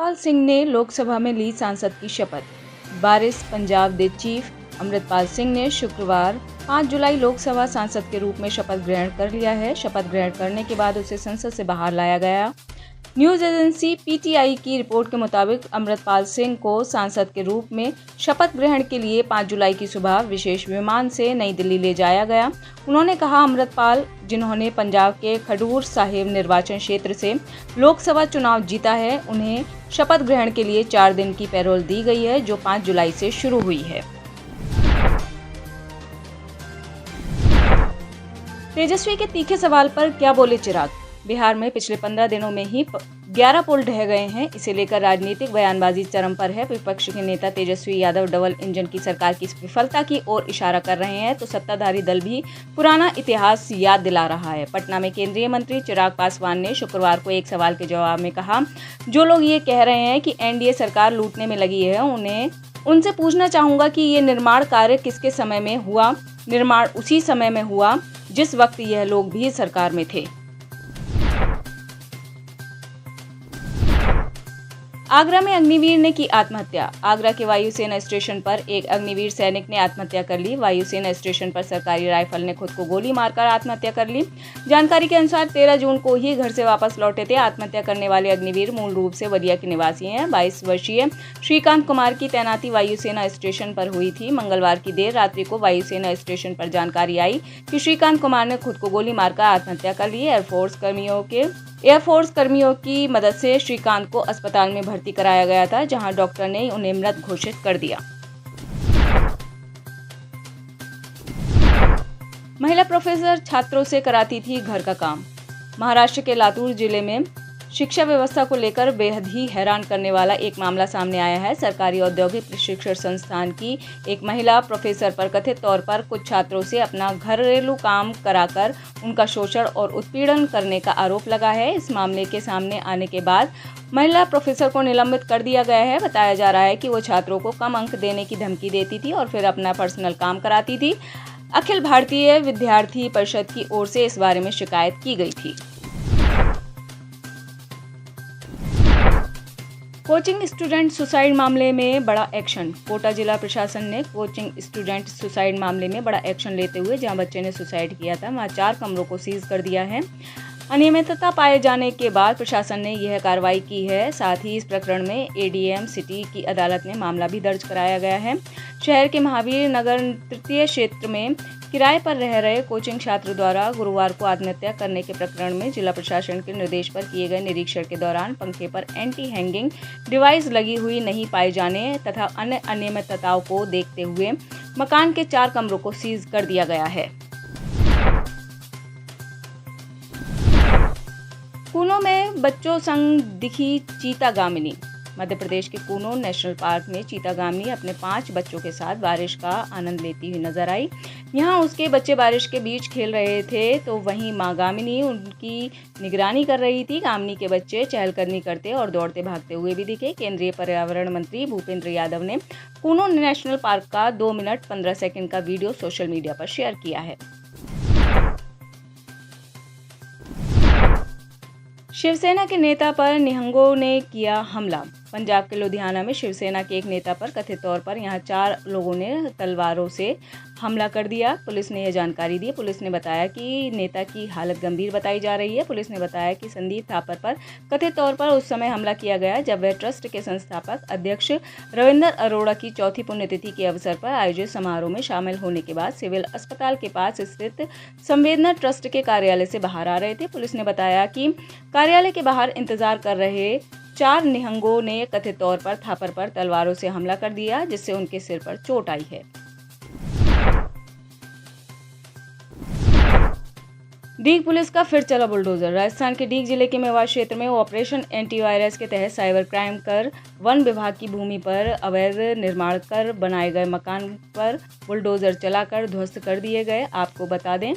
अमृतपाल सिंह ने लोकसभा में ली सांसद की शपथ। वारिस पंजाब दे चीफ अमृतपाल सिंह ने शुक्रवार 5 जुलाई लोकसभा सांसद के रूप में शपथ ग्रहण कर लिया है। शपथ ग्रहण करने के बाद उसे संसद से बाहर लाया गया। न्यूज़ एजेंसी पीटीआई की रिपोर्ट के मुताबिक अमृतपाल सिंह को सांसद के रूप में शपथ ग्रहण के लिए 5 जुलाई की सुबह विशेष विमान से नई दिल्ली ले जाया गया। उन्होंने कहा, अमृतपाल, जिन्होंने पंजाब के खडूर साहिब निर्वाचन क्षेत्र से लोकसभा चुनाव जीता है, उन्हें शपथ ग्रहण के लिए 4 दिन की पैरोल दी गई है, जो 5 जुलाई से शुरू हुई है। तेजस्वी के तीखे सवाल पर क्या बोले चिराग? बिहार में पिछले 15 दिनों में ही 11 पुल ढह गए हैं। इसे लेकर राजनीतिक बयानबाजी चरम पर है। विपक्ष के नेता तेजस्वी यादव डबल इंजन की सरकार की विफलता की ओर इशारा कर रहे हैं, तो सत्ताधारी दल भी पुराना इतिहास याद दिला रहा है। पटना में केंद्रीय मंत्री चिराग पासवान ने शुक्रवार को एक सवाल के जवाब में कहा, जो लोग ये कह रहे हैं कि एनडीए सरकार लूटने में लगी है, उनसे पूछना चाहूंगा कि ये निर्माण कार्य किसके समय में हुआ? निर्माण उसी समय में हुआ जिस वक्त यह लोग भी सरकार में थे। आगरा में अग्निवीर ने की आत्महत्या। आगरा के वायुसेना स्टेशन पर एक अग्निवीर सैनिक ने आत्महत्या कर ली। वायुसेना स्टेशन पर सरकारी राइफल ने खुद को गोली मारकर आत्महत्या कर ली। जानकारी के अनुसार 13 जून को ही घर से वापस लौटे थे। आत्महत्या करने वाले अग्निवीर मूल रूप से बलिया के निवासी हैं। 22 वर्षीय श्रीकांत कुमार की तैनाती वायुसेना स्टेशन पर हुई थी। मंगलवार की देर रात्रि को वायुसेना स्टेशन पर जानकारी आई कि श्रीकांत कुमार ने खुद को गोली मारकर आत्महत्या कर ली। एयरफोर्स कर्मियों की मदद से श्रीकांत को अस्पताल में भर्ती कराया गया था, जहां डॉक्टर ने उन्हें मृत घोषित कर दिया। महिला प्रोफेसर छात्रों से कराती थी घर का काम। महाराष्ट्र के लातूर जिले में शिक्षा व्यवस्था को लेकर बेहद ही हैरान करने वाला एक मामला सामने आया है। सरकारी औद्योगिक प्रशिक्षण संस्थान की एक महिला प्रोफेसर पर कथित तौर पर कुछ छात्रों से अपना घरेलू काम कराकर उनका शोषण और उत्पीड़न करने का आरोप लगा है। इस मामले के सामने आने के बाद महिला प्रोफेसर को निलंबित कर दिया गया है। बताया जा रहा है कि वो छात्रों को कम अंक देने की धमकी देती थी और फिर अपना पर्सनल काम कराती थी। अखिल भारतीय विद्यार्थी परिषद की ओर से इस बारे में शिकायत की गई थी। कोचिंग स्टूडेंट सुसाइड मामले में बड़ा एक्शन। कोटा जिला प्रशासन ने कोचिंग स्टूडेंट सुसाइड मामले में बड़ा एक्शन लेते हुए जहां बच्चे ने सुसाइड किया था, वहां 4 कमरों को सीज कर दिया है। अनियमितता पाए जाने के बाद प्रशासन ने यह कार्रवाई की है। साथ ही इस प्रकरण में एडीएम सिटी की अदालत में मामला भी दर्ज कराया गया है। शहर के महावीर नगर तृतीय क्षेत्र में किराए पर रह रहे कोचिंग छात्र द्वारा गुरुवार को आत्महत्या करने के प्रकरण में जिला प्रशासन के निर्देश पर किए गए निरीक्षण के दौरान पंखे पर एंटी हैंगिंग डिवाइस लगी हुई नहीं पाए जाने तथा अन्य अनियमितताओं को देखते हुए मकान के 4 कमरों को सीज कर दिया गया है। कूनो में बच्चों संग दिखी चीतागामिनी। मध्य प्रदेश के कूनो नेशनल पार्क में चीतागामिनी अपने 5 बच्चों के साथ बारिश का आनंद लेती हुई नजर आई। यहाँ उसके बच्चे बारिश के बीच खेल रहे थे, तो वहीं माँ गामिनी उनकी निगरानी कर रही थी। गामिनी के बच्चे चहलकदमी करते और दौड़ते भागते हुए भी दिखे। केंद्रीय पर्यावरण मंत्री भूपेंद्र यादव ने कूनो नेशनल पार्क का 2 मिनट 15 सेकंड का वीडियो सोशल मीडिया पर शेयर किया है। शिवसेना के नेता पर निहंगों ने किया हमला। पंजाब के लुधियाना में शिवसेना के एक नेता पर कथित तौर पर यहां 4 लोगों ने तलवारों से हमला कर दिया। पुलिस ने यह जानकारी दी। पुलिस ने बताया कि नेता की हालत गंभीर बताई जा रही है। पुलिस ने बताया कि संदीप थापर पर कथित तौर पर उस समय हमला किया गया जब वह ट्रस्ट के संस्थापक अध्यक्ष रविंदर अरोड़ा की 4थी पुण्यतिथि के अवसर पर आयोजित समारोह में शामिल होने के बाद सिविल अस्पताल के पास स्थित संवेदना ट्रस्ट के कार्यालय से बाहर आ रहे थे। पुलिस ने बताया कि कार्यालय के बाहर इंतजार कर रहे 4 निहंगों ने कथित तौर पर थापर पर तलवारों से हमला कर दिया, जिससे उनके सिर पर चोट आई है। डीग पुलिस का फिर चला बुलडोजर। राजस्थान के डीग जिले के मेवात क्षेत्र में ऑपरेशन एंटीवायरस के तहत साइबर क्राइम कर वन विभाग की भूमि पर अवैध निर्माण कर बनाए गए मकान पर बुलडोजर चलाकर ध्वस्त कर दिए गए। आपको बता दें,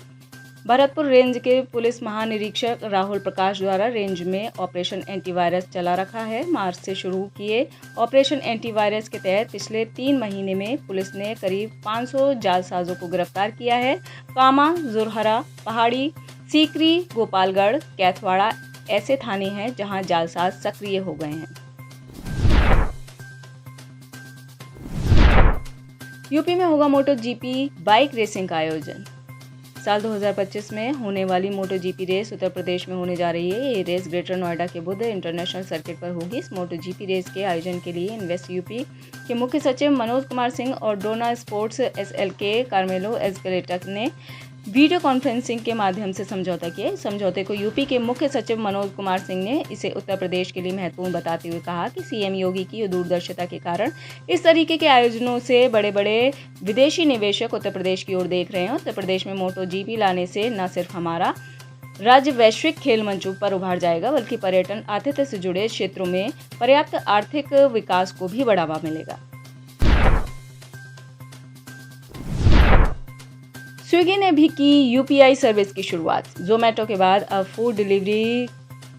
भरतपुर रेंज के पुलिस महानिरीक्षक राहुल प्रकाश द्वारा रेंज में ऑपरेशन एंटीवायरस चला रखा है। मार्च से शुरू किए ऑपरेशन एंटीवायरस के तहत पिछले 3 महीने में पुलिस ने करीब 500 जालसाजों को गिरफ्तार किया है। कामा, जुरहरा, पहाड़ी, सीकरी, गोपालगढ़, कैथवाड़ा ऐसे थाने हैं जहां जालसाज सक्रिय हो गए हैं। यूपी में होगा मोटो जीपी बाइक रेसिंग का आयोजन। साल 2025 में होने वाली मोटो जीपी रेस उत्तर प्रदेश में होने जा रही है। ये रेस ग्रेटर नोएडा के बुद्ध इंटरनेशनल सर्किट पर होगी। इस मोटो जीपी रेस के आयोजन के लिए इन्वेस्ट यूपी के मुख्य सचिव मनोज कुमार सिंह और डोना स्पोर्ट्स एसएलके कार्मेलो एस्केलेटा ने वीडियो कॉन्फ्रेंसिंग के माध्यम से समझौता किया। इस समझौते को यूपी के मुख्य सचिव मनोज कुमार सिंह ने इसे उत्तर प्रदेश के लिए महत्वपूर्ण बताते हुए कहा कि सीएम योगी की दूरदर्शिता के कारण इस तरीके के आयोजनों से बड़े बड़े विदेशी निवेशक उत्तर प्रदेश की ओर देख रहे हैं। उत्तर प्रदेश में मोटो जीपी लाने से न सिर्फ हमारा राज्य वैश्विक खेल मंचों पर उभार जाएगा, बल्कि पर्यटन आतिथ्य से जुड़े क्षेत्रों में पर्याप्त आर्थिक विकास को भी बढ़ावा मिलेगा। स्विगी ने भी की यूपीआई सर्विस की शुरुआत। जोमेटो के बाद अब फूड डिलीवरी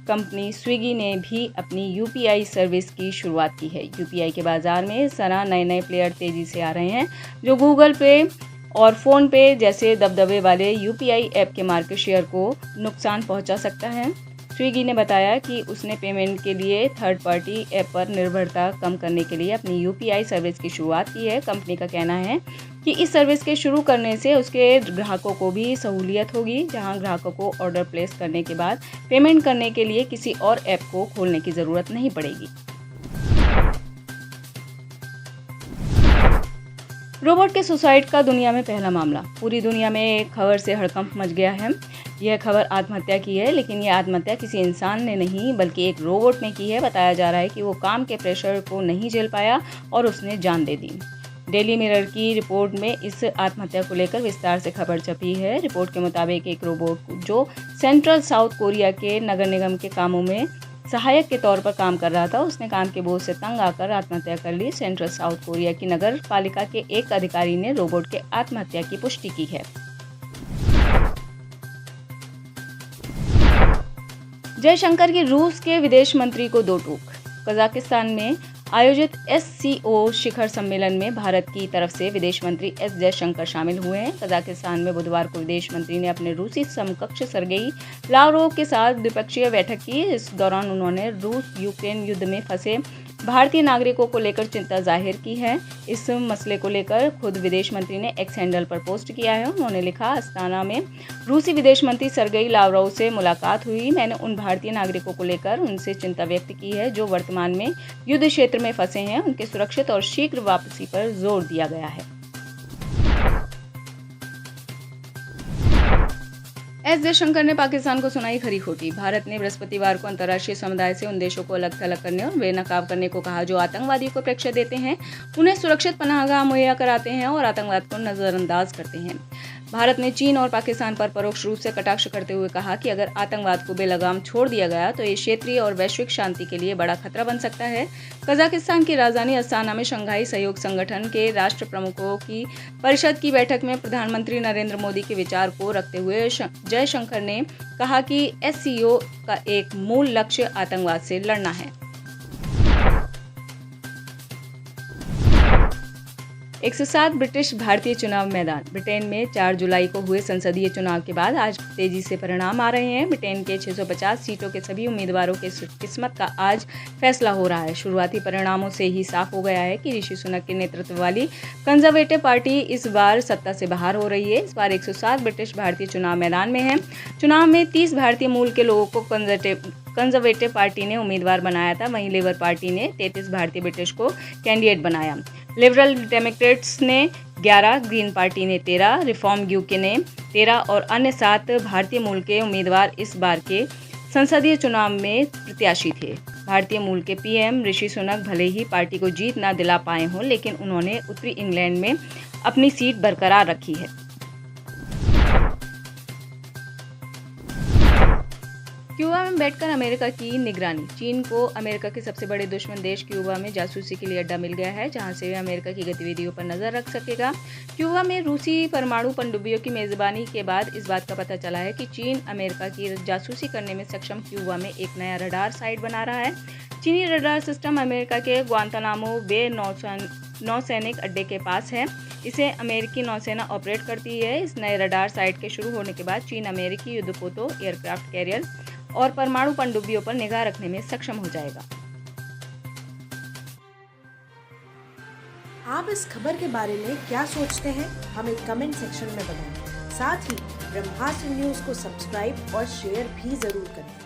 कंपनी स्विगी ने भी अपनी यूपीआई सर्विस की शुरुआत की है। यूपीआई के बाजार में इस तरह नए प्लेयर तेजी से आ रहे हैं, जो गूगल पे और फ़ोन पे जैसे दबदबे वाले यूपीआई ऐप के मार्केट शेयर को नुकसान पहुंचा सकता है। स्विगी ने बताया कि उसने पेमेंट के लिए थर्ड पार्टी ऐप पर निर्भरता कम करने के लिए अपनी यूपीआई सर्विस की शुरुआत की है। कंपनी का कहना है कि इस सर्विस के शुरू करने से उसके ग्राहकों को भी सहूलियत होगी, जहां ग्राहकों को ऑर्डर प्लेस करने के बाद पेमेंट करने के लिए किसी और ऐप को खोलने की ज़रूरत नहीं पड़ेगी। रोबोट के सुसाइड का दुनिया में पहला मामला। पूरी दुनिया में एक खबर से हड़कंप मच गया है। यह खबर आत्महत्या की है, लेकिन यह आत्महत्या किसी इंसान ने नहीं बल्कि एक रोबोट ने की है। बताया जा रहा है कि वो काम के प्रेशर को नहीं झेल पाया और उसने जान दे दी। डेली मिरर की रिपोर्ट में इस आत्महत्या को लेकर विस्तार से खबर छपी है। रिपोर्ट के मुताबिक एक रोबोट जो सेंट्रल साउथ कोरिया के नगर निगम के कामों में सहायक के तौर पर काम कर रहा था, उसने काम के बोझ से तंग आकर आत्महत्या कर ली। सेंट्रल साउथ कोरिया की नगर पालिका के एक अधिकारी ने रोबोट के आत्महत्या की पुष्टि की है। जयशंकर की रूस के विदेश मंत्री को दो टूक। कजाकिस्तान में आयोजित एससीओ शिखर सम्मेलन में भारत की तरफ से विदेश मंत्री एस जयशंकर शामिल हुए हैं। कजाकिस्तान में बुधवार को विदेश मंत्री ने अपने रूसी समकक्ष सर्गेई लावरोव के साथ द्विपक्षीय बैठक की। इस दौरान उन्होंने रूस यूक्रेन युद्ध में फंसे भारतीय नागरिकों को लेकर चिंता जाहिर की है। इस मसले को लेकर खुद विदेश मंत्री ने एक्स हैंडल पर पोस्ट किया है। उन्होंने लिखा, अस्ताना में रूसी विदेश मंत्री सर्गेई लावरोव से मुलाकात हुई। मैंने उन भारतीय नागरिकों को लेकर उनसे चिंता व्यक्त की है जो वर्तमान में युद्ध क्षेत्र में फंसे हैं। उनके सुरक्षित और शीघ्र वापसी पर जोर दिया गया है। एस जयशंकर ने पाकिस्तान को सुनाई खरी खोटी। भारत ने बृहस्पतिवार को अंतर्राष्ट्रीय समुदाय से उन देशों को अलग थलग करने और बेनकाब करने को कहा जो आतंकवादियों को प्रेक्षय देते हैं, उन्हें सुरक्षित पनाहगाह मुहैया कराते हैं और आतंकवाद को नजरअंदाज करते हैं। भारत ने चीन और पाकिस्तान पर परोक्ष रूप से कटाक्ष करते हुए कहा कि अगर आतंकवाद को बेलगाम छोड़ दिया गया तो ये क्षेत्रीय और वैश्विक शांति के लिए बड़ा खतरा बन सकता है। कजाकिस्तान की राजधानी अस्ताना में शंघाई सहयोग संगठन के राष्ट्र प्रमुखों की परिषद की बैठक में प्रधानमंत्री नरेंद्र मोदी के विचार को रखते हुए जयशंकर ने कहा कि एससीओ का एक मूल लक्ष्य आतंकवाद से लड़ना है। 107 ब्रिटिश भारतीय चुनाव मैदान। ब्रिटेन में 4 जुलाई को हुए संसदीय चुनाव के बाद आज तेजी से परिणाम आ रहे हैं। ब्रिटेन के 650 सीटों के सभी उम्मीदवारों के किस्मत का आज फैसला हो रहा है। शुरुआती परिणामों से ही साफ हो गया है कि ऋषि सुनक के नेतृत्व वाली कंजर्वेटिव पार्टी इस बार सत्ता से बाहर हो रही है। इस बार 107 ब्रिटिश भारतीय चुनाव मैदान में हैं। चुनाव में 30 भारतीय मूल के लोगों को कंजर्वेटिव पार्टी ने उम्मीदवार बनाया था। वहीं लेबर पार्टी ने 33 भारतीय ब्रिटिश को कैंडिडेट बनाया। लिबरल डेमोक्रेट्स ने 11, ग्रीन पार्टी ने 13, रिफॉर्म यूके ने 13 और अन्य 7 भारतीय मूल के उम्मीदवार इस बार के संसदीय चुनाव में प्रत्याशी थे। भारतीय मूल के पीएम ऋषि सुनक भले ही पार्टी को जीत न दिला पाए हों, लेकिन उन्होंने उत्तरी इंग्लैंड में अपनी सीट बरकरार रखी है। क्यूबा में बैठकर अमेरिका की निगरानी। चीन को अमेरिका के सबसे बड़े दुश्मन देश क्यूबा में जासूसी के लिए अड्डा मिल गया है, जहां से वे अमेरिका की गतिविधियों पर नजर रख सकेगा। क्यूबा में रूसी परमाणु पनडुब्बियों की मेजबानी के बाद इस बात का पता चला है कि चीन अमेरिका की जासूसी करने में सक्षम क्यूबा में एक नया रडार साइट बना रहा है। चीनी रडार सिस्टम अमेरिका के ग्वांतानामो बे नौसैनिक अड्डे के पास है। इसे अमेरिकी नौसेना ऑपरेट करती है। इस नए रडार साइट के शुरू होने के बाद चीन अमेरिकी युद्धपोतों, एयरक्राफ्ट कैरियर और परमाणु पनडुब्बियों पर निगाह रखने में सक्षम हो जाएगा। आप इस खबर के बारे में क्या सोचते हैं, हमें कमेंट सेक्शन में बताएं। साथ ही ब्रह्मास्त्र न्यूज को सब्सक्राइब और शेयर भी जरूर करें।